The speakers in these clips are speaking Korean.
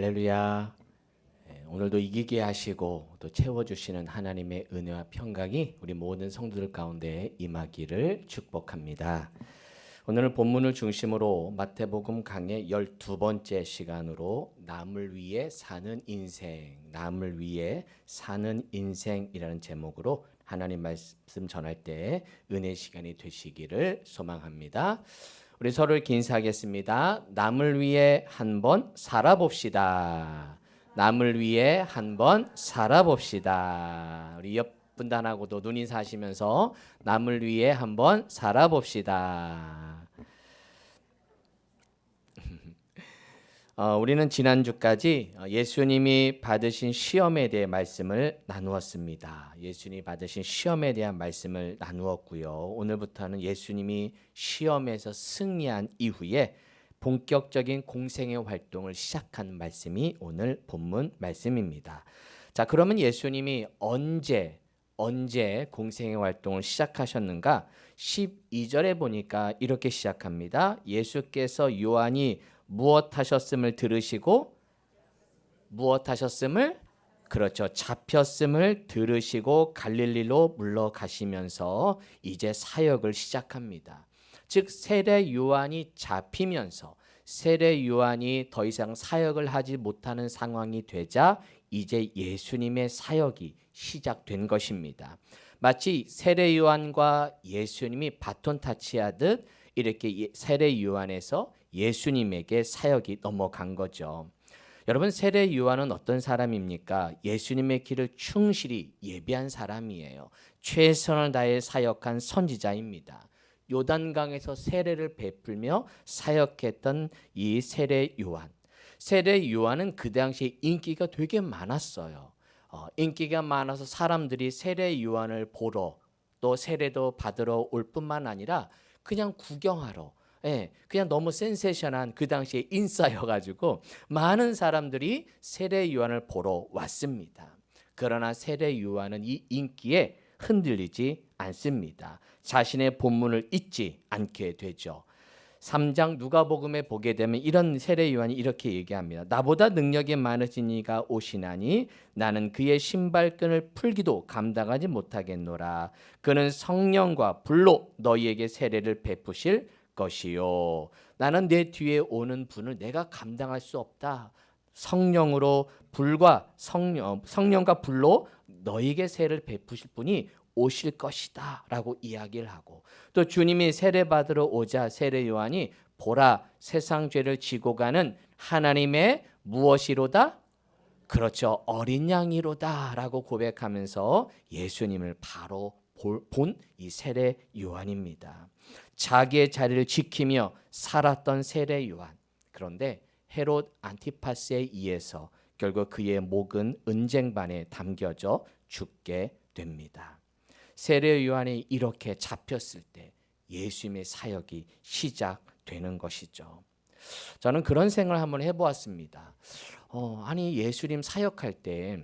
할렐루야. 오늘도 이기게 하시고 또 채워주시는 하나님의 은혜와 평강이 우리 모든 성도들 가운데 임하기를 축복합니다. 오늘 본문을 중심으로 마태복음 강의 12번째 시간으로 남을 위해 사는 인생, 남을 위해 사는 인생이라는 제목으로 하나님 말씀 전할 때 은혜 시간이 되시기를 소망합니다. 우리 서로를 인사하겠습니다. 남을 위해 한번 살아봅시다. 남을 위해 한번 살아봅시다. 우리 옆 분단하고도 눈인사 하시면서 남을 위해 한번 살아봅시다. 우리는 지난주까지 예수님이 받으신 시험에 대해 말씀을 나누었습니다. 예수님이 받으신 시험에 대한 말씀을 나누었고요. 오늘부터는 예수님이 시험에서 승리한 이후에 본격적인 공생의 활동을 시작한 말씀이 오늘 본문 말씀입니다. 자, 그러면 예수님이 언제 공생의 활동을 시작하셨는가? 12절에 보니까 이렇게 시작합니다. 예수께서 요한이 무엇 하셨음을 들으시고 무엇 하셨음을 그렇죠. 잡혔음을 들으시고 갈릴리로 물러가시면서 이제 사역을 시작합니다. 즉 세례 요한이 잡히면서 세례 요한이 더 이상 사역을 하지 못하는 상황이 되자 이제 예수님의 사역이 시작된 것입니다. 마치 세례 요한과 예수님이 바톤 타치하듯 이렇게 세례 요한에서 예수님에게 사역이 넘어간 거죠. 여러분, 세례 요한은 어떤 사람입니까? 예수님의 길을 충실히 예비한 사람이에요. 최선을 다해 사역한 선지자입니다. 요단강에서 세례를 베풀며 사역했던 이 세례 요한. 세례 요한은 그 당시에 인기가 되게 많았어요. 인기가 많아서 사람들이 세례 요한을 보러 또 세례도 받으러 올 뿐만 아니라 그냥 구경하러, 그냥 너무 센세이션한 그 당시에 인싸여가지고 많은 사람들이 세례 요한을 보러 왔습니다. 그러나 세례 요한은 이 인기에 흔들리지 않습니다. 자신의 본문을 잊지 않게 되죠. 3장 누가복음에 보게 되면 이런 세례 요한이 이렇게 얘기합니다. 나보다 능력이 많으신 이가 오시나니 나는 그의 신발끈을 풀기도 감당하지 못하겠노라. 그는 성령과 불로 너희에게 세례를 베푸실 것이요. 나는 내 뒤에 오는 분을 내가 감당할 수 없다. 성령과 불로 너희에게 세례를 베푸실 분이 오실 것이다 라고 이야기를 하고, 또 주님이 세례 받으러 오자 세례 요한이 보라 세상 죄를 지고 가는 하나님의 무엇이로다? 그렇죠, 어린 양이로다 라고 고백하면서 예수님을 바로 본 이 세례 요한입니다. 자기의 자리를 지키며 살았던 세례 요한. 그런데 헤롯 안티파스에 의해서 결국 그의 목은 은쟁반에 담겨져 죽게 됩니다. 세례 요한이 이렇게 잡혔을 때 예수님의 사역이 시작되는 것이죠. 저는 그런 생각을 한번 해보았습니다. 아니 예수님 사역할 때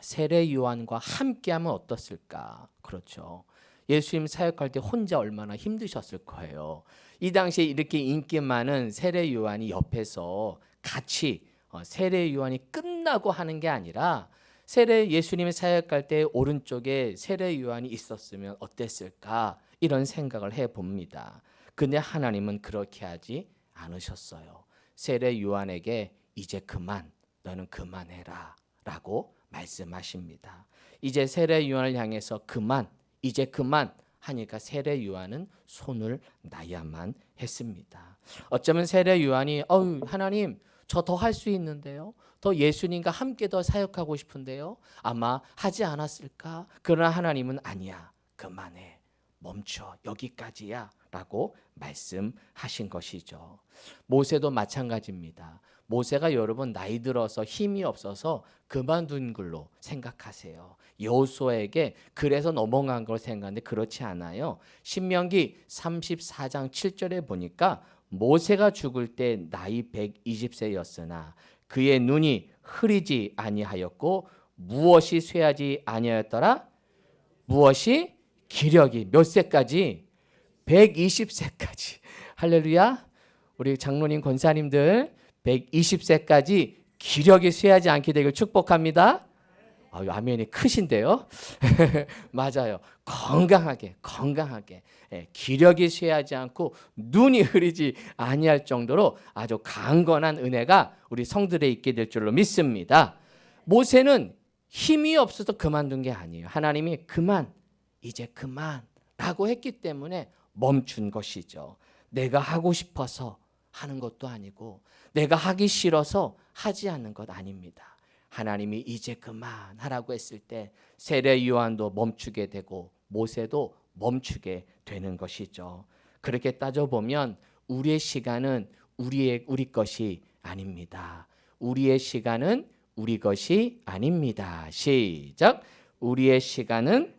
세례 요한과 함께하면 어떻을까? 그렇죠. 예수님 사역할 때 혼자 얼마나 힘드셨을 거예요. 이 당시에 이렇게 인기 많은 세례 요한이 옆에서 같이 세례 요한이 끝나고 하는 게 아니라 예수님의 사역할 때 오른쪽에 세례 요한이 있었으면 어땠을까? 이런 생각을 해봅니다. 근데 하나님은 그렇게 하지 않으셨어요. 세례 요한에게 이제 그만, 너는 그만해라 라고 말씀하십니다. 이제 세례 요한을 향해서 이제 그만 하니까 세례 요한은 손을 놔야만 했습니다. 어쩌면 세례 요한이 하나님 저 더 할 수 있는데요. 더 예수님과 함께 더 사역하고 싶은데요. 아마 하지 않았을까? 그러나 하나님은 아니야. 그만해. 멈춰. 여기까지야. 라고 말씀하신 것이죠. 모세도 마찬가지입니다. 모세가 여러분 나이 들어서 힘이 없어서 그만둔 걸로 생각하세요. 여호수아에게 그래서 넘어간 걸 생각하는데 그렇지 않아요. 신명기 34장 7절에 보니까 모세가 죽을 때 나이 120세였으나 그의 눈이 흐리지 아니하였고 무엇이 쇠하지 아니하였더라? 무엇이 기력이 몇 세까지? 120세까지. 할렐루야. 우리 장로님 권사님들 120세까지 기력이 쇠하지 않게 되길 축복합니다. 아멘이 크신데요. 맞아요. 건강하게 기력이 쇠하지 않고 눈이 흐리지 아니할 정도로 아주 강건한 은혜가 우리 성들에 있게 될 줄로 믿습니다. 모세는 힘이 없어서 그만둔 게 아니에요. 하나님이 이제 그만라고 했기 때문에 멈춘 것이죠. 내가 하고 싶어서 하는 것도 아니고 내가 하기 싫어서 하지 않는 것 아닙니다. 하나님이 이제 그만하라고 했을 때 세례 요한도 멈추게 되고 모세도 멈추게 되는 것이죠. 그렇게 따져보면 우리의 시간은 우리 것이 아닙니다. 우리의 시간은 우리 것이 아닙니다. 시작. 우리의 시간은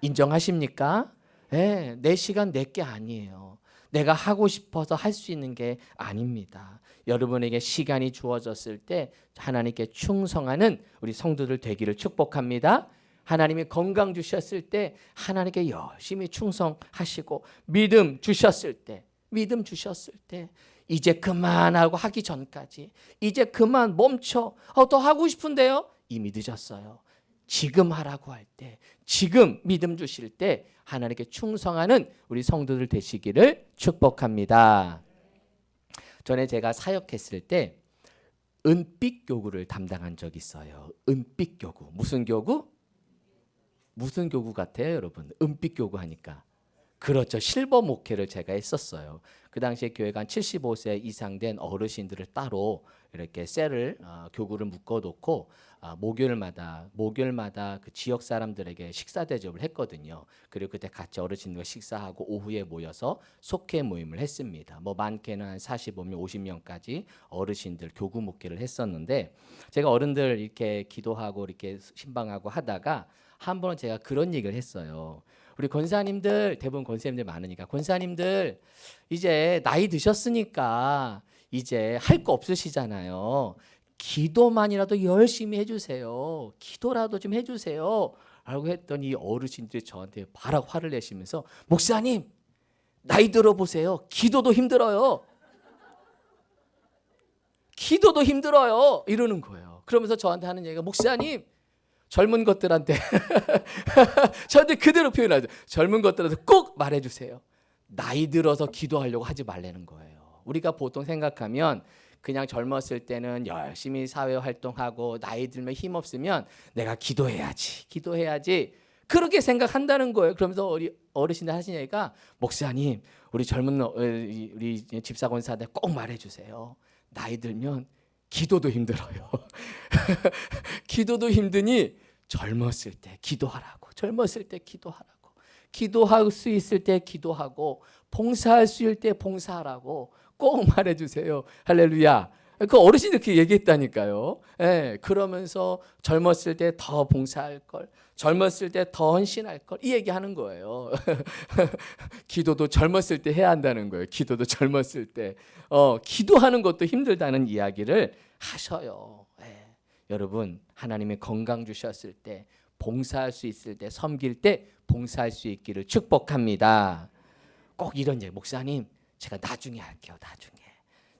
인정하십니까? 네, 내 시간 내 게 아니에요. 내가 하고 싶어서 할 수 있는 게 아닙니다. 여러분에게 시간이 주어졌을 때 하나님께 충성하는 우리 성도들 되기를 축복합니다. 하나님이 건강 주셨을 때 하나님께 열심히 충성하시고 믿음 주셨을 때 이제 그만하고 하기 전까지 이제 그만 멈춰. 더 하고 싶은데요. 이미 늦었어요. 지금 하라고 할 때, 지금 믿음 주실 때 하나님께 충성하는 우리 성도들 되시기를 축복합니다. 전에 제가 사역했을 때 은빛 교구를 담당한 적이 있어요. 은빛 교구. 무슨 교구? 무슨 교구 같아요, 여러분? 은빛 교구 하니까. 그렇죠. 실버 목회를 제가 했었어요. 그 당시에 교회가 한 75세 이상 된 어르신들을 따로 이렇게 셀을 교구를 묶어놓고 목요일마다 그 지역 사람들에게 식사 대접을 했거든요. 그리고 그때 같이 어르신들과 식사하고 오후에 모여서 속회 모임을 했습니다. 뭐 많게는 한 45명, 50명까지 어르신들 교구 목회를 했었는데 제가 어른들 이렇게 기도하고 이렇게 신방하고 하다가 한 번은 제가 그런 얘기를 했어요. 우리 권사님들, 대부분 권사님들 많으니까 권사님들 이제 나이 드셨으니까 이제 할 거 없으시잖아요. 기도만이라도 열심히 해주세요. 기도라도 좀 해주세요. 라고 했더니 어르신들이 저한테 바로 화를 내시면서 목사님 나이 들어보세요. 기도도 힘들어요. 기도도 힘들어요. 이러는 거예요. 그러면서 저한테 하는 얘기가 목사님 젊은 것들한테 저한테 그대로 표현하죠. 젊은 것들한테 꼭 말해주세요. 나이 들어서 기도하려고 하지 말라는 거예요. 우리가 보통 생각하면 그냥 젊었을 때는 열심히 사회활동하고 나이 들면 힘없으면 내가 기도해야지 그렇게 생각한다는 거예요. 그러면서 우리 어르신들 하시는 얘기가 목사님 우리 젊은 우리 집사권사한테 꼭 말해주세요. 나이 들면 기도도 힘들어요. 기도도 힘드니 젊었을 때 기도하라고. 기도할 수 있을 때 기도하고 봉사할 수 있을 때 봉사하라고 꼭 말해주세요. 할렐루야. 그 어르신들 그렇게 얘기했다니까요. 그러면서 젊었을 때 더 봉사할 걸, 젊었을 때 더 헌신할 걸 이 얘기하는 거예요. 기도도 젊었을 때 해야 한다는 거예요. 기도도 젊었을 때 기도하는 것도 힘들다는 이야기를 하셔요. 여러분 하나님의 건강 주셨을 때 봉사할 수 있을 때 섬길 때 봉사할 수 있기를 축복합니다. 꼭 이런 얘기 목사님 제가 나중에 할게요.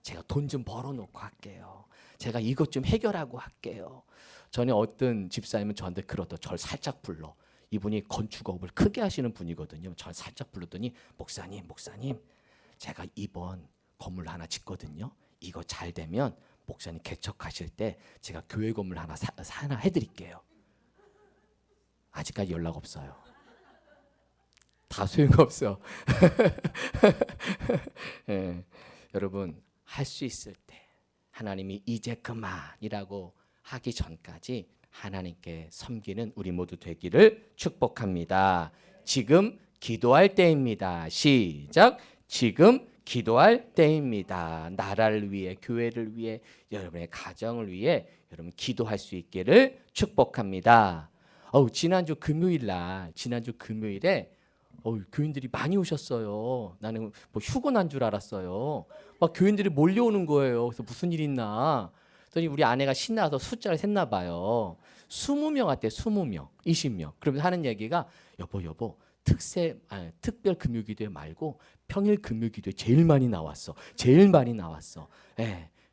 제가 돈 좀 벌어놓고 할게요. 제가 이것 좀 해결하고 할게요. 전에 어떤 집사님은 저한테 그러더 저를 살짝 불러. 이분이 건축업을 크게 하시는 분이거든요. 저를 살짝 불렀더니 목사님 제가 이번 건물 하나 짓거든요. 이거 잘 되면 목사님 개척하실 때 제가 교회 건물 하나 해드릴게요. 아직까지 연락 없어요. 다 소용없어. 여러분 할 수 있을 때 하나님이 이제 그만이라고 하기 전까지 하나님께 섬기는 우리 모두 되기를 축복합니다. 지금 기도할 때입니다. 시작. 지금 기도할 때입니다. 나라를 위해, 교회를 위해, 여러분의 가정을 위해 여러분 기도할 수 있기를 축복합니다. 지난주 금요일에 교인들이 많이 오셨어요. 나는 뭐 휴고 난 줄 알았어요. 막 교인들이 몰려오는 거예요. 그래서 무슨 일 있나? 그랬더니 우리 아내가 신나서 숫자를 셌나 봐요. 20명 왔대. 20명, 20명. 그러면서 하는 얘기가 여보 특별 금요기도회 말고 평일 금요기도회 제일 많이 나왔어.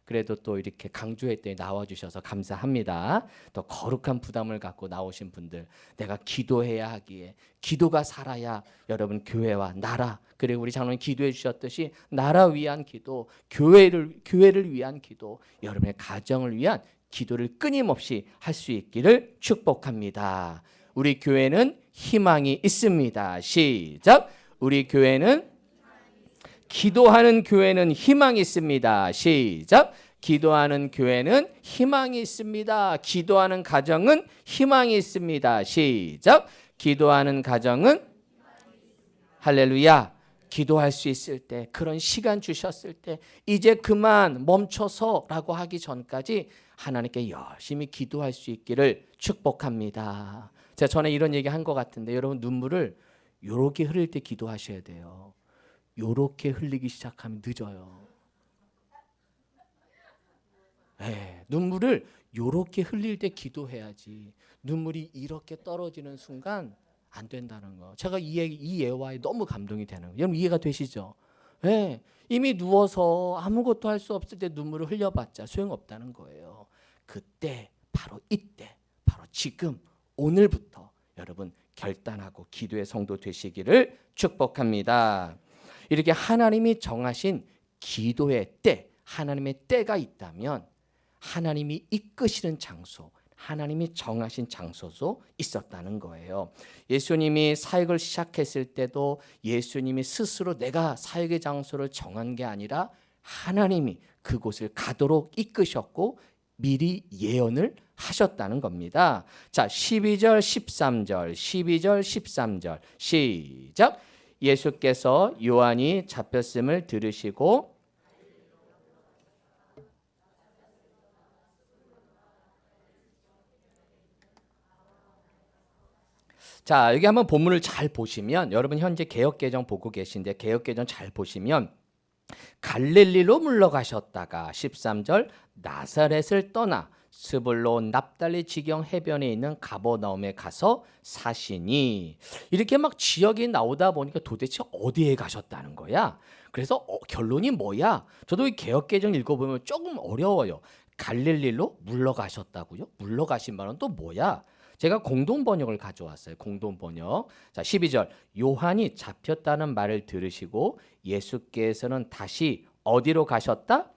그래도 또 이렇게 강조했더니 나와주셔서 감사합니다. 또 거룩한 부담을 갖고 나오신 분들, 내가 기도해야 하기에, 기도가 살아야 여러분 교회와 나라, 그리고 우리 장로님 기도해 주셨듯이 나라 위한 기도, 교회를 위한 기도, 여러분의 가정을 위한 기도를 끊임없이 할 수 있기를 축복합니다. 우리 교회는 희망이 있습니다. 시작. 우리 교회는 기도하는 교회는 희망이 있습니다. 시작. 기도하는 교회는 희망이 있습니다. 기도하는 가정은 희망이 있습니다. 시작. 기도하는 가정은 할렐루야. 기도할 수 있을 때, 그런 시간 주셨을 때 이제 그만 멈춰서라고 하기 전까지 하나님께 열심히 기도할 수 있기를 축복합니다. 제가 전에 이런 얘기 한 것 같은데 여러분 눈물을 요렇게 흘릴 때 기도하셔야 돼요. 요렇게 흘리기 시작하면 늦어요. 눈물을 요렇게 흘릴 때 기도해야지. 눈물이 이렇게 떨어지는 순간 안 된다는 거. 제가 이 예화에 너무 감동이 되는 거예요. 여러분 이해가 되시죠? 이미 누워서 아무것도 할 수 없을 때 눈물을 흘려봤자 소용없다는 거예요. 그때, 바로 이때, 바로 지금, 오늘부터 여러분 결단하고 기도의 성도 되시기를 축복합니다. 이렇게 하나님이 정하신 기도의 때, 하나님의 때가 있다면 하나님이 이끄시는 장소, 하나님이 정하신 장소도 있었다는 거예요. 예수님이 사역을 시작했을 때도 예수님이 스스로 내가 사역의 장소를 정한 게 아니라 하나님이 그곳을 가도록 이끄셨고 미리 예언을 하셨다는 겁니다. 자, 12절, 13절, 12절, 13절 시작. 예수께서 요한이 잡혔음을 들으시고 자, 여기 한번 본문을 잘 보시면 여러분 현재 개역개정 보고 계신데 개역개정 잘 보시면 갈릴리로 물러가셨다가 13절 나사렛을 떠나 스불론 납달리 지경 해변에 있는 가버나움에 가서 사시니 이렇게 막 지역이 나오다 보니까 도대체 어디에 가셨다는 거야? 그래서 결론이 뭐야? 저도 이 개역개정 읽어보면 조금 어려워요. 갈릴리로 물러가셨다고요? 물러가신 말은 또 뭐야? 제가 공동번역을 가져왔어요. 공동번역. 자, 12절. 요한이 잡혔다는 말을 들으시고 예수께서는 다시 어디로 가셨다?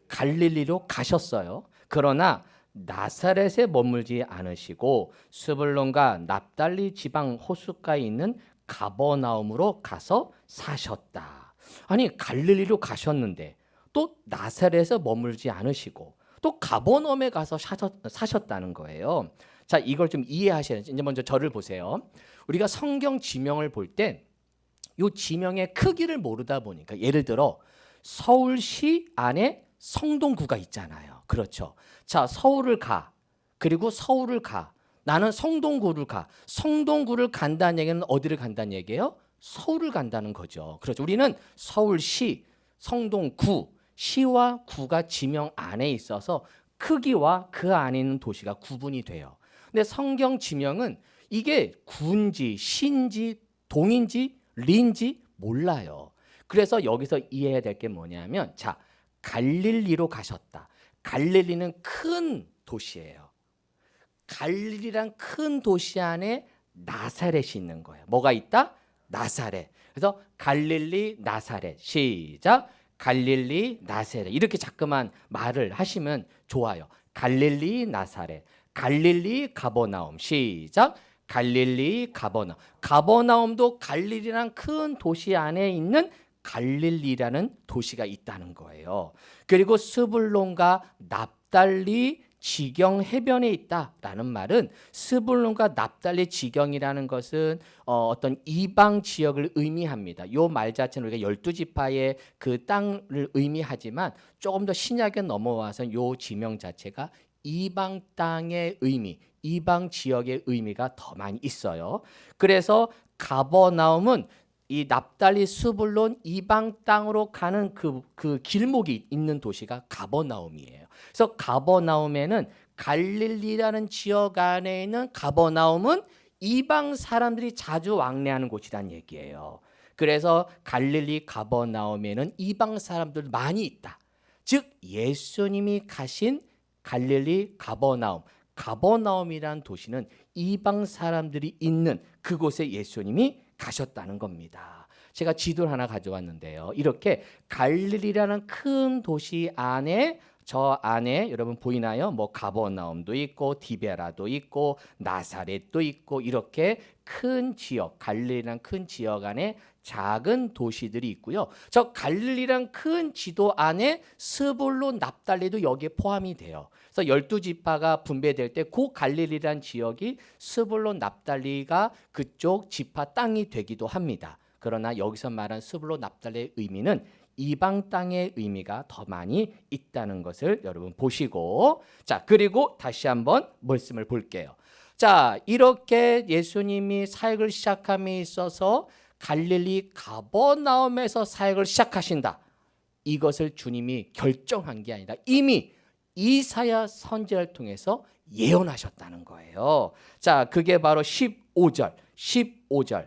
갈릴리로 가셨어요. 그러나 나사렛에 머물지 않으시고 스불론과 납달리 지방 호숫가에 있는 가버나움으로 가서 사셨다. 아니 갈릴리로 가셨는데 또 나사렛에 머물지 않으시고 또 가버나움에 가서 사셨다는 거예요. 자, 이걸 좀 이해하셔야지. 이제 먼저 저를 보세요. 우리가 성경 지명을 볼 때 이 지명의 크기를 모르다 보니까 예를 들어 서울시 안에 성동구가 있잖아요. 그렇죠. 자, 서울을 가. 그리고 서울을 가. 나는 성동구를 가. 성동구를 간다는 얘기는 어디를 간다는 얘기예요? 서울을 간다는 거죠. 그렇죠. 우리는 서울시, 성동구, 시와 구가 지명 안에 있어서 크기와 그 안에 있는 도시가 구분이 돼요. 근데 성경 지명은 이게 구인지 시인지 동인지 리인지 몰라요. 그래서 여기서 이해해야 될 게 뭐냐면 자, 갈릴리로 가셨다. 갈릴리는 큰 도시예요. 갈릴리란 큰 도시 안에 나사렛이 있는 거예요. 뭐가 있다? 나사렛. 그래서 갈릴리 나사렛. 시작. 갈릴리 나사렛. 이렇게 자꾸만 말을 하시면 좋아요. 갈릴리 나사렛. 갈릴리 가버나움. 시작. 갈릴리 가버나움. 가버나움도 갈릴리란 큰 도시 안에 있는 갈릴리라는 도시가 있다는 거예요. 그리고 스불론과 납달리 지경 해변에 있다라는 말은 스불론과 납달리 지경이라는 것은 어떤 이방 지역을 의미합니다. 이 말 자체는 우리가 12지파의 그 땅을 의미하지만 조금 더 신약에 넘어와서 이 지명 자체가 이방 땅의 의미, 이방 지역의 의미가 더 많이 있어요. 그래서 가버나움은 이 납달리 스불론 이방 땅으로 가는 그 길목이 있는 도시가 가버나움이에요. 그래서 가버나움에는 갈릴리라는 지역 안에 있는 가버나움은 이방 사람들이 자주 왕래하는 곳이란 얘기예요. 그래서 갈릴리 가버나움에는 이방 사람들 많이 있다. 즉 예수님이 가신 갈릴리 가버나움이란 도시는 이방 사람들이 있는 그곳에 예수님이 가셨다는 겁니다. 제가 지도를 하나 가져왔는데요. 이렇게 갈릴리라는 큰 도시 안에 저 안에 여러분 보이나요? 뭐 가버나움도 있고 디베라도 있고 나사렛도 있고 이렇게 큰 지역, 갈릴리란 큰 지역 안에 작은 도시들이 있고요. 저 갈릴리란 큰 지도 안에 스불론 납달리도 여기에 포함이 돼요. 그래서 12지파가 분배될 때 그 갈릴리란 지역이 스불론 납달리가 그쪽 지파 땅이 되기도 합니다. 그러나 여기서 말한 스불론 납달리의 의미는 이방 땅의 의미가 더 많이 있다는 것을 여러분 보시고, 자, 그리고 다시 한번 말씀을 볼게요. 자, 이렇게 예수님이 사역을 시작함에 있어서 갈릴리 가버나움에서 사역을 시작하신다. 이것을 주님이 결정한 게 아니라 이미 이사야 선지자를 통해서 예언하셨다는 거예요. 자, 그게 바로 15절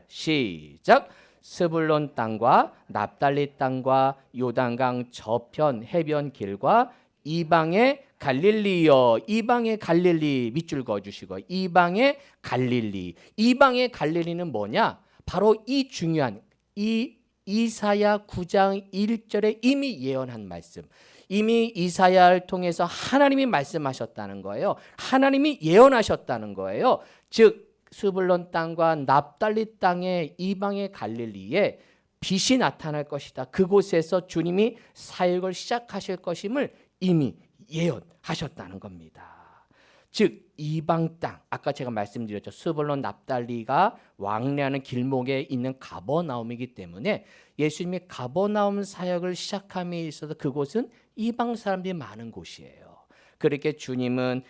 시작. 스불론 땅과 납달리 땅과 요단강 저편 해변 길과 이방의 갈릴리여, 이방의 갈릴리 밑줄 그어주시고, 이방의 갈릴리는 뭐냐? 바로 이 중요한 이 이사야 9장 1절에 이미 예언한 말씀, 이미 이사야를 통해서 하나님이 말씀하셨다는 거예요. 하나님이 예언하셨다는 거예요. 즉 스불론 땅과 납달리 땅의 이방의 갈릴리에 빛이 나타날 것이다. 그곳에서 주님이 사역을 시작하실 것임을 이미 예언하셨다는 겁니다. 즉 이방 땅, 아까 제가 말씀드렸죠. 스불론 납달리가 왕래하는 길목에 있는 가버나움이기 때문에 예수님이 가버나움 사역을 시작함에 있어서 그곳은 이방 사람들이 많은 곳이에요. 그렇게 주님은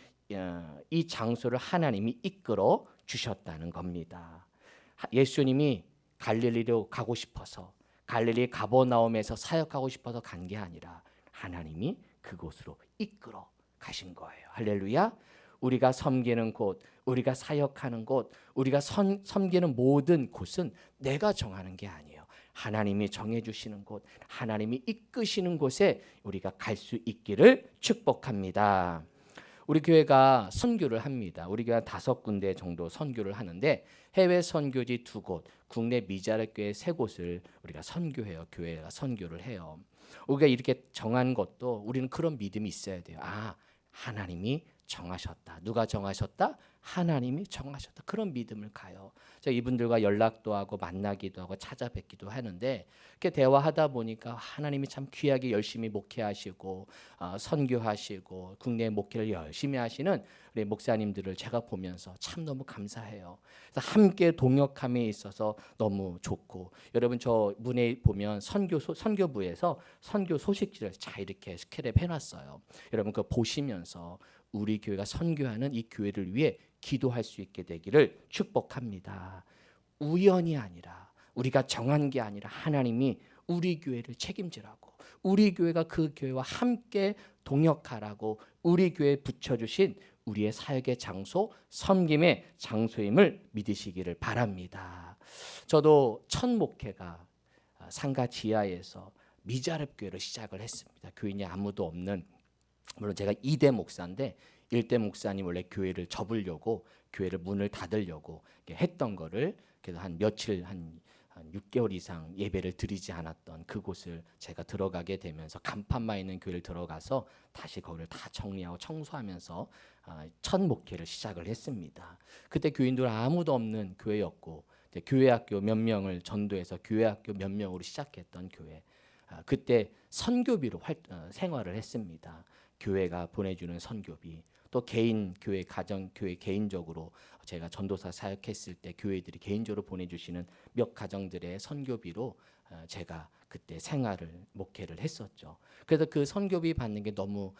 이 장소를 하나님이 이끌어 주셨다는 겁니다. 예수님이 갈릴리로 가고 싶어서, 갈릴리 가버나움에서 사역하고 싶어서 간 게 아니라 하나님이 그곳으로 이끌어 가신 거예요. 할렐루야. 우리가 섬기는 곳, 우리가 사역하는 곳, 우리가 섬기는 모든 곳은 내가 정하는 게 아니에요. 하나님이 정해주시는 곳, 하나님이 이끄시는 곳에 우리가 갈 수 있기를 축복합니다. 우리 교회가 선교를 합니다. 우리 교회 5군데 정도 선교를 하는데 해외 선교지 2곳, 국내 미자립 교회 3곳을 우리가 선교해요. 교회가 선교를 해요. 우리가 이렇게 정한 것도 우리는 그런 믿음이 있어야 돼요. 아, 하나님이 정하셨다. 누가 정하셨다? 하나님이 정하셨다. 그런 믿음을 가요. 제가 이분들과 연락도 하고 만나기도 하고 찾아뵙기도 하는데 이렇게 대화하다 보니까 하나님이 참 귀하게 열심히 목회하시고 선교하시고 국내 목회를 열심히 하시는 우리 목사님들을 제가 보면서 참 너무 감사해요. 그래서 함께 동역함에 있어서 너무 좋고, 여러분 저 문에 보면 선교부에서 선교 소식지를 잘 이렇게 스크랩 해놨어요. 여러분 그거 보시면서 우리 교회가 선교하는 이 교회를 위해 기도할 수 있게 되기를 축복합니다. 우연이 아니라, 우리가 정한 게 아니라 하나님이 우리 교회를 책임지라고, 우리 교회가 그 교회와 함께 동역하라고 우리 교회에 붙여주신 우리의 사역의 장소, 섬김의 장소임을 믿으시기를 바랍니다. 저도 첫 목회가 상가 지하에서 미자립 교회로 시작을 했습니다. 교인이 아무도 없는, 물론 제가 2대 목사인데 1대 목사님 원래 교회를 접으려고, 교회를 문을 닫으려고 했던 거를 그래도 한 며칠, 한 6개월 이상 예배를 드리지 않았던 그곳을 제가 들어가게 되면서 간판만 있는 교회를 들어가서 다시 거기를 다 정리하고 청소하면서 첫 목회를 시작을 했습니다. 그때 교인들 아무도 없는 교회였고, 교회학교 몇 명을 전도해서 교회학교 몇 명으로 시작했던 교회. 그때 선교비로 생활을 했습니다. 교회가 보내주는 선교비, 또 개인 교회, 가정 교회 개인적으로 제가 전도사 사역했을 때 교회들이 개인적으로 보내주시는 몇 가정들의 선교비로 제가 그때 생활을, 목회를 했었죠. 그래서 그 선교비 받는 게 너무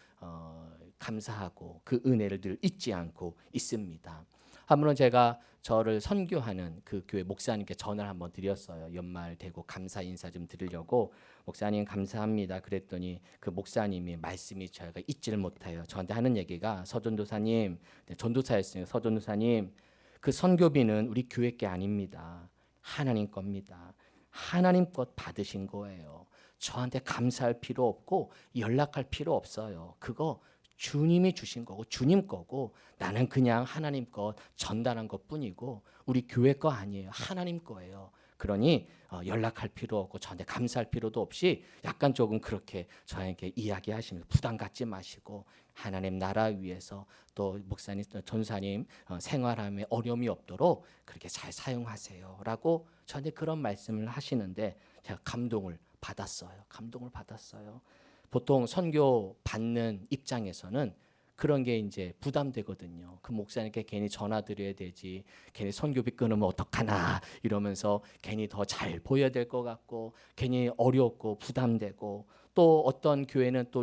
감사하고 그 은혜를 늘 잊지 않고 있습니다. 한번 제가 저를 선교하는 그 교회 목사님께 전화를 한번 드렸어요. 연말 되고 감사 인사 좀 드리려고. 목사님 감사합니다. 그랬더니 그 목사님이 말씀이 저희가 잊지를 못해요. 저한테 하는 얘기가, 서전도사님, 전도사였어요. 서전도사님, 그 선교비는 우리 교회 게 아닙니다. 하나님 겁니다. 하나님 것 받으신 거예요. 저한테 감사할 필요 없고 연락할 필요 없어요. 그거 주님이 주신 거고 주님 거고 나는 그냥 하나님 거 전달한 것뿐이고 우리 교회 거 아니에요. 하나님 거예요. 그러니 연락할 필요 없고 저한테 감사할 필요도 없이 약간 조금 그렇게 저에게 이야기하시면서 부담 갖지 마시고 하나님 나라 위해서 또 목사님, 전사님 생활함에 어려움이 없도록 그렇게 잘 사용하세요라고 저한테 그런 말씀을 하시는데 제가 감동을 받았어요. 감동을 받았어요. 보통 선교 받는 입장에서는 그런 게 이제 부담되거든요. 그 목사님께 괜히 전화 드려야 되지, 괜히 선교비 끊으면 어떡하나 이러면서 괜히 더 잘 보여야 될 것 같고, 괜히 어렵고 부담되고, 또 어떤 교회는 또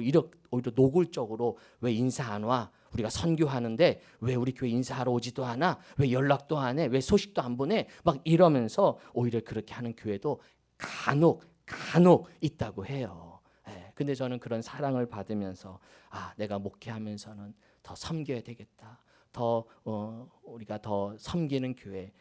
오히려 노골적으로 왜 인사 안 와? 우리가 선교하는데 왜 우리 교회 인사하러 오지도 않아? 왜 연락도 안 해? 왜 소식도 안 보내? 막 이러면서 오히려 그렇게 하는 교회도 간혹 있다고 해요. 근데 저는 그런 사랑을 받으면서 내가 목회하면서는 더 섬겨야 되겠다. 더 우리가 더 섬기는 교회,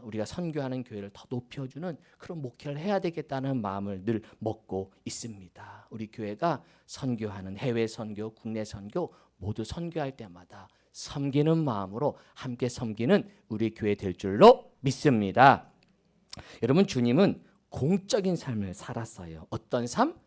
우리가 선교하는 교회를 더 높여주는 그런 목회를 해야 되겠다는 마음을 늘 먹고 있습니다. 우리 교회가 선교하는 해외 선교, 국내 선교 모두 선교할 때마다 섬기는 마음으로 함께 섬기는 우리 교회 될 줄로 믿습니다. 여러분, 주님은 공적인 삶을 살았어요. 어떤 삶?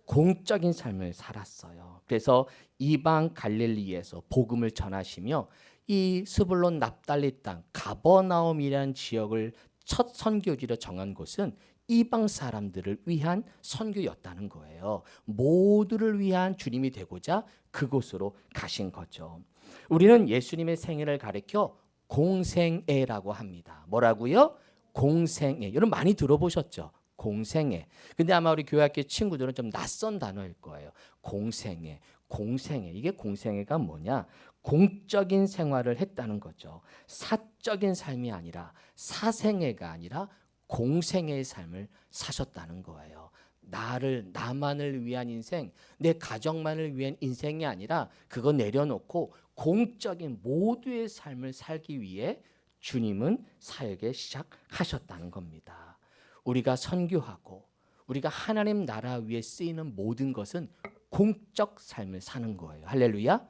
공적인 삶을 살았어요. 그래서 이방 갈릴리에서 복음을 전하시며 이 스불론 납달리 땅 가버나움이라는 지역을 첫 선교지로 정한 곳은 이방 사람들을 위한 선교였다는 거예요. 모두를 위한 주님이 되고자 그곳으로 가신 거죠. 우리는 예수님의 생애를 가리켜 공생애라고 합니다. 뭐라고요? 공생애. 여러분 많이 들어보셨죠? 공생애. 근데 아마 우리 교회학교 친구들은 좀 낯선 단어일 거예요. 공생애. 공생애. 이게 공생애가 뭐냐? 공적인 생활을 했다는 거죠. 사적인 삶이 아니라 사생애가 아니라 공생애의 삶을 사셨다는 거예요. 나만을 위한 인생, 내 가정만을 위한 인생이 아니라 그거 내려놓고 공적인 모두의 삶을 살기 위해 주님은 사역에 시작하셨다는 겁니다. 우리가 선교하고 우리가 하나님 나라 위에 쓰이는 모든 것은 공적 삶을 사는 거예요. 할렐루야.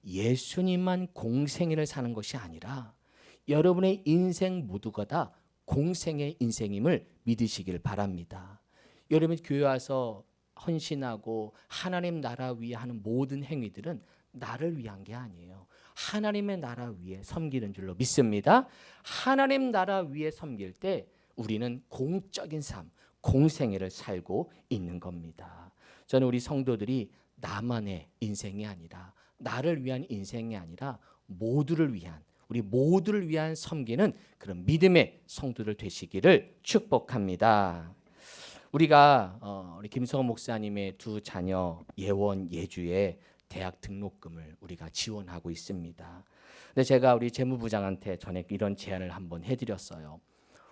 예수님만 공생애를 사는 것이 아니라 여러분의 인생 모두가 다 공생의 인생임을 믿으시길 바랍니다. 여러분 교회 와서 헌신하고 하나님 나라 위에 하는 모든 행위들은 나를 위한 게 아니에요. 하나님의 나라 위에 섬기는 줄로 믿습니다. 하나님 나라 위에 섬길 때 우리는 공적인 삶, 공생애를 살고 있는 겁니다. 저는 우리 성도들이 나만의 인생이 아니라 나를 위한 인생이 아니라 모두를 위한 우리 모두를 위한 섬기는 그런 믿음의 성도들 되시기를 축복합니다. 우리가 우리 김성호 목사님의 두 자녀 예원 예주의 대학 등록금을 우리가 지원하고 있습니다. 근데 제가 우리 재무부장한테 전에 이런 제안을 한번 해드렸어요.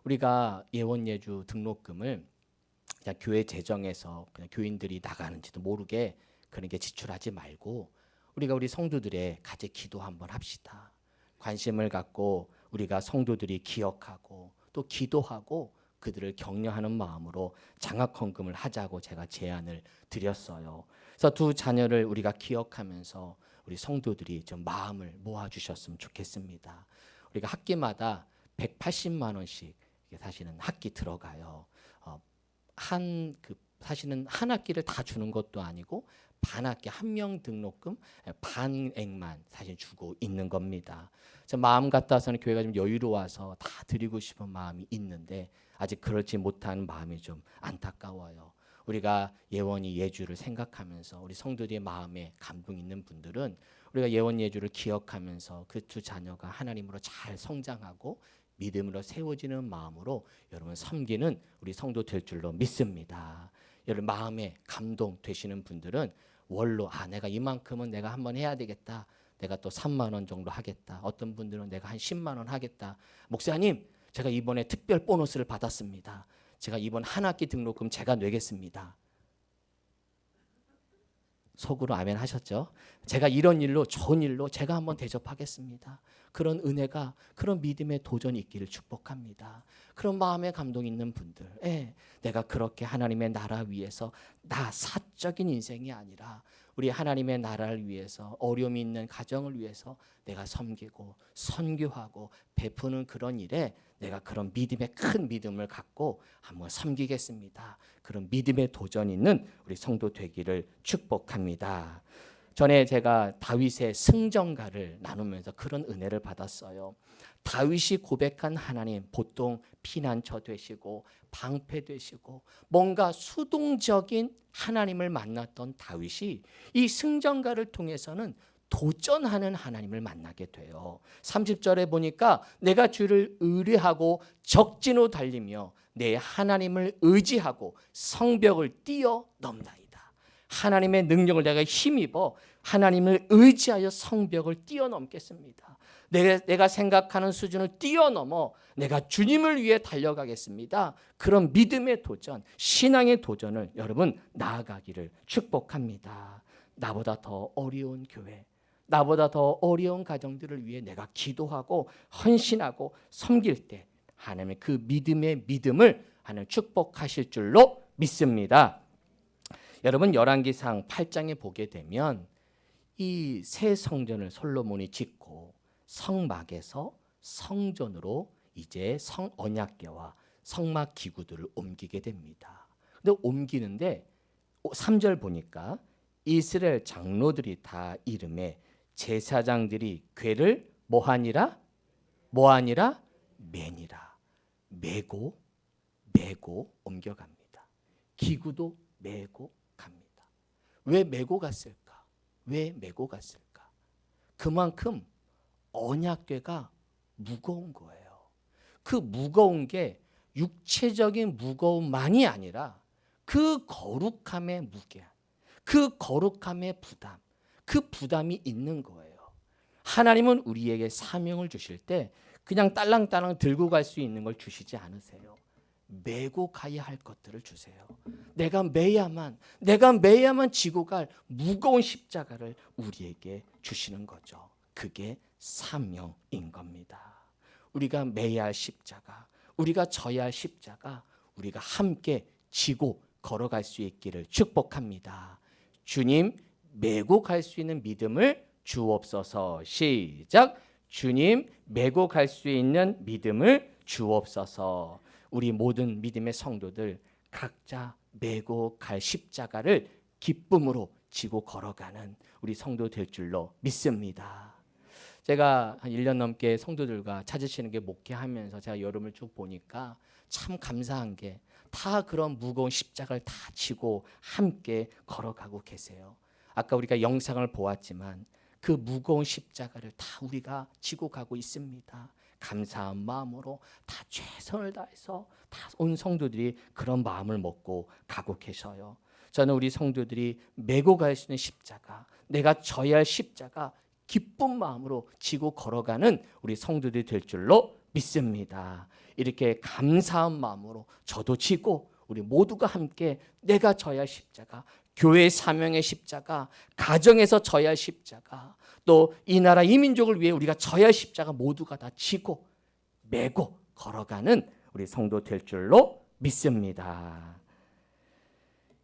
우리가 예원예주 등록금을 그냥 교회 재정에서 그냥 교인들이 나가는지도 모르게 그렇게 지출하지 말고 우리가 우리 성도들의 같이 기도 한번 합시다. 관심을 갖고 우리가 성도들이 기억하고 또 기도하고 그들을 격려하는 마음으로 장학헌금을 하자고 제가 제안을 드렸어요. 그래서 두 자녀를 우리가 기억하면서 우리 성도들이 좀 마음을 모아주셨으면 좋겠습니다. 우리가 학기마다 180만 원씩 사실은 학기 들어가요. 사실은 한 학기를 다 주는 것도 아니고 반 학기 한 명 등록금 반액만 사실 주고 있는 겁니다. 마음 같아서는 교회가 좀 여유로워서 다 드리고 싶은 마음이 있는데 아직 그렇지 못한 마음이 좀 안타까워요. 우리가 예원이 예주를 생각하면서 우리 성도들의 마음에 감동 있는 분들은 우리가 예원 예주를 기억하면서 그 두 자녀가 하나님으로 잘 성장하고 믿음으로 세워지는 마음으로 여러분 섬기는 우리 성도 될 줄로 믿습니다. 여러분 마음에 감동 되시는 분들은 월로 내가 이만큼은 내가 한번 해야 되겠다. 내가 또 3만 원 정도 하겠다. 어떤 분들은 내가 한 10만 원 하겠다. 목사님, 제가 이번에 특별 보너스를 받았습니다. 제가 이번 한 학기 등록금 제가 내겠습니다. 속으로 아멘 하셨죠? 제가 이런 일로 좋은 일로 제가 한번 대접하겠습니다. 그런 은혜가, 그런 믿음의 도전이 있기를 축복합니다. 그런 마음의 감동 있는 분들, 내가 그렇게 하나님의 나라 위해서 나 사적인 인생이 아니라 우리 하나님의 나라를 위해서, 어려움이 있는 가정을 위해서 내가 섬기고 선교하고 베푸는 그런 일에 내가 그런 믿음의 큰 믿음을 갖고 한번 섬기겠습니다. 그런 믿음의 도전이 있는 우리 성도 되기를 축복합니다. 전에 제가 다윗의 승전가를 나누면서 그런 은혜를 받았어요. 다윗이 고백한 하나님, 보통 피난처 되시고 방패 되시고 뭔가 수동적인 하나님을 만났던 다윗이 이 승전가를 통해서는 도전하는 하나님을 만나게 돼요. 30절에 보니까 내가 주를 의뢰하고 적진으로 달리며 내 하나님을 의지하고 성벽을 뛰어넘나이다. 하나님의 능력을 내가 힘입어 하나님을 의지하여 성벽을 뛰어넘겠습니다. 내가 생각하는 수준을 뛰어넘어 내가 주님을 위해 달려가겠습니다. 그런 믿음의 도전, 신앙의 도전을 여러분 나아가기를 축복합니다. 나보다 더 어려운 교회, 나보다 더 어려운 가정들을 위해 내가 기도하고 헌신하고 섬길 때 하나님의 그 믿음의 믿음을 하나님 축복하실 줄로 믿습니다. 여러분 열왕기상 8장에 보게 되면 이 새 성전을 솔로몬이 짓고 성막에서 성전으로 이제 언약궤와 성막 기구들을 옮기게 됩니다. 근데 옮기는데 3절 보니까 이스라엘 장로들이 다 이름에 제사장들이 궤를 뭐하니라 매니라. 메고 옮겨갑니다. 기구도 메고 갑니다. 왜 메고 갔을까? 그만큼 언약궤가 무거운 거예요. 그 무거운 게 육체적인 무거움만이 아니라 그 거룩함의 무게, 그 거룩함의 부담, 그 부담이 있는 거예요. 하나님은 우리에게 사명을 주실 때 그냥 딸랑딸랑 들고 갈 수 있는 걸 주시지 않으세요. 메고 가야 할 것들을 주세요. 내가 매야만 지고 갈 무거운 십자가를 우리에게 주시는 거죠. 그게 사명인 겁니다. 우리가 매야 할 십자가, 우리가 져야 할 십자가, 우리가 함께 지고 걸어갈 수 있기를 축복합니다. 주님, 메고 갈 수 있는 믿음을 주옵소서. 시작. 주님, 메고 갈 수 있는 믿음을 주옵소서. 우리 모든 믿음의 성도들 각자 메고 갈 십자가를 기쁨으로 지고 걸어가는 우리 성도 될 줄로 믿습니다. 제가 한 1년 넘게 성도들과 찾으시는 게 목회하면서 제가 여름을 쭉 보니까 참 감사한 게 다 그런 무거운 십자가를 다 지고 함께 걸어가고 계세요. 아까 우리가 영상을 보았지만 그 무거운 십자가를 다 우리가 지고 가고 있습니다. 감사한 마음으로 다 최선을 다해서 다 온 성도들이 그런 마음을 먹고 가고 계셔요. 저는 우리 성도들이 메고 갈 수 있는 십자가, 내가 져야 할 십자가 기쁜 마음으로 지고 걸어가는 우리 성도들이 될 줄로 믿습니다. 이렇게 감사한 마음으로 저도 지고 우리 모두가 함께 내가 져야 할 십자가, 교회 사명의 십자가, 가정에서 져야 할 십자가, 또 이 나라 이 민족을 위해 우리가 져야 할 십자가 모두가 다 지고 메고 걸어가는 우리 성도 될 줄로 믿습니다.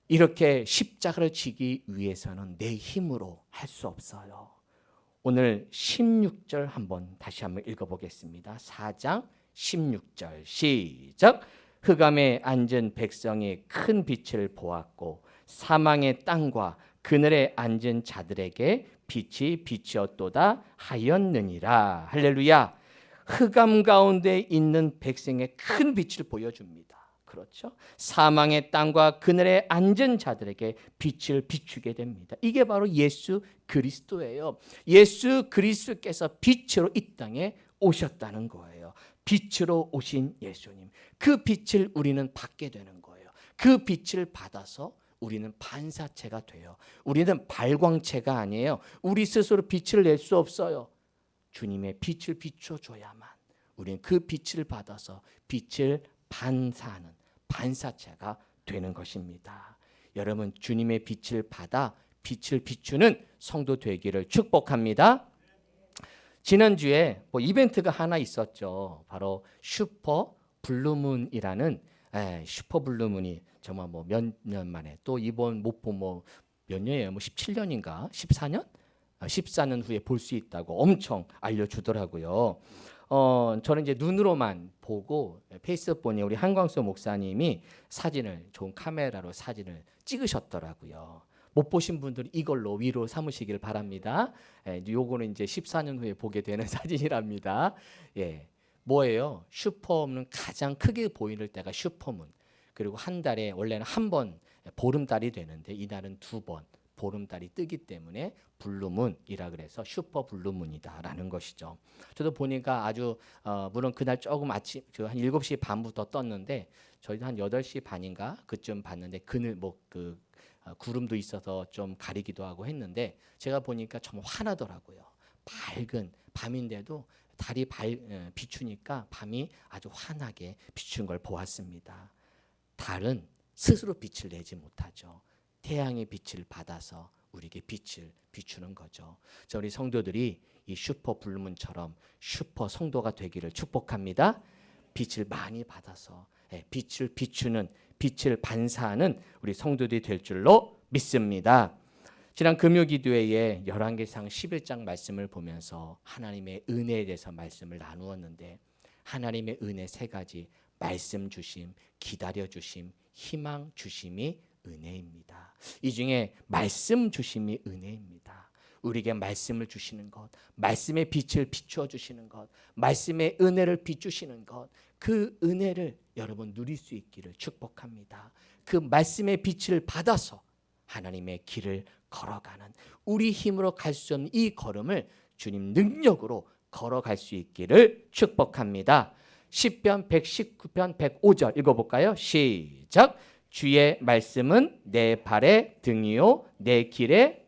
이렇게 십자가를 지기 위해서는 내 힘으로 할 수 없어요. 오늘 16절 다시 한번 읽어보겠습니다. 4장 16절 시작. 흑암에 앉은 백성이 큰 빛을 보았고 사망의 땅과 그늘에 앉은 자들에게 빛이 비치었도다 하였느니라. 할렐루야. 흑암 가운데 있는 백성의 큰 빛을 보여줍니다. 그렇죠? 사망의 땅과 그늘에 앉은 자들에게 빛을 비추게 됩니다. 이게 바로 예수 그리스도예요. 예수 그리스도께서 빛으로 이 땅에 오셨다는 거예요. 빛으로 오신 예수님. 그 빛을 우리는 받게 되는 거예요. 그 빛을 받아서 우리는 반사체가 돼요. 우리는 발광체가 아니에요. 우리 스스로 빛을 낼 수 없어요. 주님의 빛을 비춰줘야만 우리는 그 빛을 받아서 빛을 반사하는 반사체가 되는 것입니다. 여러분, 주님의 빛을 받아 빛을 비추는 성도 되기를 축복합니다. 지난주에 뭐 이벤트가 하나 있었죠. 바로 슈퍼 블루문이라는 슈퍼 블루문이 정말 뭐 몇 년 만에 또 이번 목포 뭐 몇 년이에요? 뭐 17년인가? 14년? 14년 후에 볼 수 있다고 엄청 알려주더라고요. 저는 이제 눈으로만 보고 페이스북 보니 우리 한광수 목사님이 사진을 좋은 카메라로 사진을 찍으셨더라고요. 못 보신 분들은 이걸로 위로 삼으시길 바랍니다. 요거는 이제 14년 후에 보게 되는 사진이랍니다. 예. 뭐예요? 슈퍼문은 가장 크게 보이는 때가 슈퍼문. 그리고 한 달에 원래는 한 번 보름달이 되는데 이날은 두 번 보름달이 뜨기 때문에 블루문이라 그래서 슈퍼 블루문이다라는 것이죠. 저도 보니까 아주 물론 그날 조금 아침 한 7시 반부터 떴는데 저희도 한 8시 반인가 그쯤 봤는데 그늘 그 구름도 있어서 좀 가리기도 하고 했는데 제가 보니까 정말 환하더라고요. 밝은 밤인데도 달이 비추니까 밤이 아주 환하게 비춘 걸 보았습니다. 달은 스스로 빛을 내지 못하죠. 태양의 빛을 받아서 우리에게 빛을 비추는 거죠. 우리 성도들이 이 슈퍼 블루문처럼 슈퍼 성도가 되기를 축복합니다. 빛을 많이 받아서 빛을 비추는 빛을 반사하는 우리 성도들이 될 줄로 믿습니다. 지난 금요기도회에 열왕기상 11장 말씀을 보면서 하나님의 은혜에 대해서 말씀을 나누었는데 하나님의 은혜 세 가지 말씀 주심, 기다려 주심, 희망 주심이 은혜입니다. 이 중에 말씀 주심이 은혜입니다. 우리에게 말씀을 주시는 것, 말씀의 빛을 비추어 주시는 것, 말씀의 은혜를 비추시는 것, 그 은혜를 여러분 누릴 수 있기를 축복합니다. 그 말씀의 빛을 받아서 하나님의 길을 걸어가는 우리 힘으로 갈 수 없는 이 걸음을 주님 능력으로 걸어갈 수 있기를 축복합니다. 시편 119편 105절 읽어볼까요? 시작. 주의 말씀은 내 발의 등이요 내 길에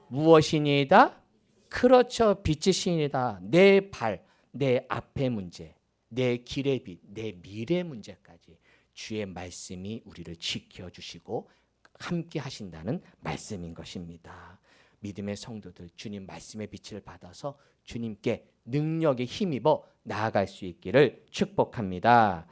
무엇이니이다? 그렇죠. 빛이시니다. 내 발, 내 앞의 문제, 내 길의 빛, 내 미래 문제까지 주의 말씀이 우리를 지켜주시고 함께 하신다는 말씀인 것입니다. 믿음의 성도들 주님 말씀의 빛을 받아서 주님께 능력에 힘입어 나아갈 수 있기를 축복합니다.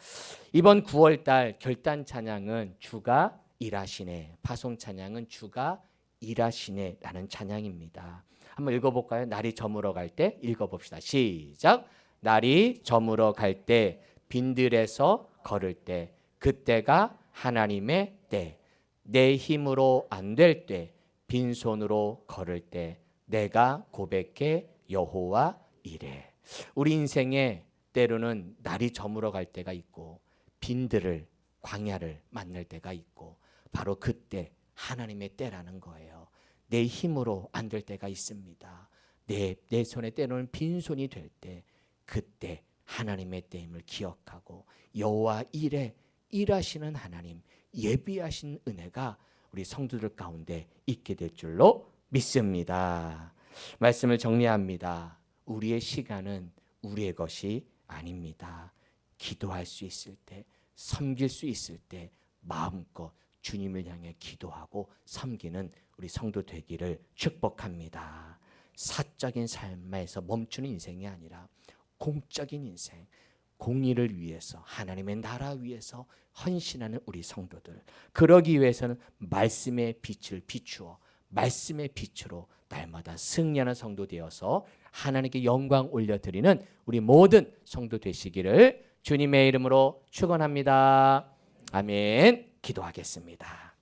이번 9월달 결단 찬양은 주가 일하시네, 파송 찬양은 주가 일하시네라는 찬양입니다. 한번 읽어볼까요? 날이 저물어 갈 때 읽어봅시다. 시작. 날이 저물어 갈 때 빈들에서 걸을 때 그때가 하나님의 때, 내 힘으로 안 될 때 빈손으로 걸을 때 내가 고백해 여호와 이래. 우리 인생에 때로는 날이 저물어 갈 때가 있고 빈들을 광야를 만날 때가 있고 바로 그때 하나님의 때라는 거예요. 내 힘으로 안 될 때가 있습니다. 내 손에 때로는 빈손이 될 때 그때 하나님의 때임을 기억하고 여호와 이래 일하시는 하나님 예비하신 은혜가 우리 성도들 가운데 있게 될 줄로 믿습니다. 말씀을 정리합니다. 우리의 시간은 우리의 것이 아닙니다. 기도할 수 있을 때, 섬길 수 있을 때 마음껏 주님을 향해 기도하고 섬기는 우리 성도 되기를 축복합니다. 사적인 삶에서 멈추는 인생이 아니라 공적인 인생, 공의를 위해서 하나님의 나라 위해서 헌신하는 우리 성도들, 그러기 위해서는 말씀의 빛을 비추어 말씀의 빛으로 날마다 승리하는 성도 되어서 하나님께 영광 올려드리는 우리 모든 성도 되시기를 주님의 이름으로 축원합니다. 아멘. 기도하겠습니다.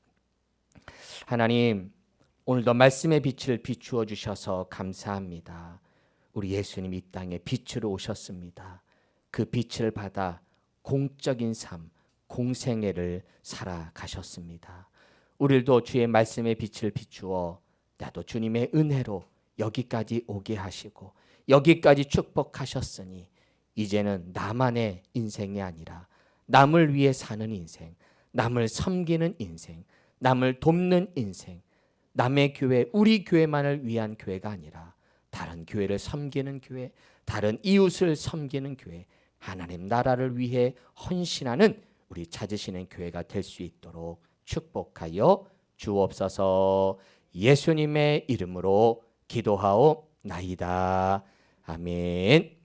하나님, 오늘도 말씀의 빛을 비추어 주셔서 감사합니다. 우리 예수님 이 땅에 빛으로 오셨습니다. 그 빛을 받아 공적인 삶, 공생애를 살아가셨습니다. 우리도 주의 말씀의 빛을 비추어 나도 주님의 은혜로 여기까지 오게 하시고 여기까지 축복하셨으니 이제는 나만의 인생이 아니라 남을 위해 사는 인생, 남을 섬기는 인생, 남을 돕는 인생, 남의 교회, 우리 교회만을 위한 교회가 아니라 다른 교회를 섬기는 교회, 다른 이웃을 섬기는 교회, 하나님 나라를 위해 헌신하는 우리 찾으시는 교회가 될 수 있도록 축복하여 주옵소서. 예수님의 이름으로 기도하옵나이다. 아멘.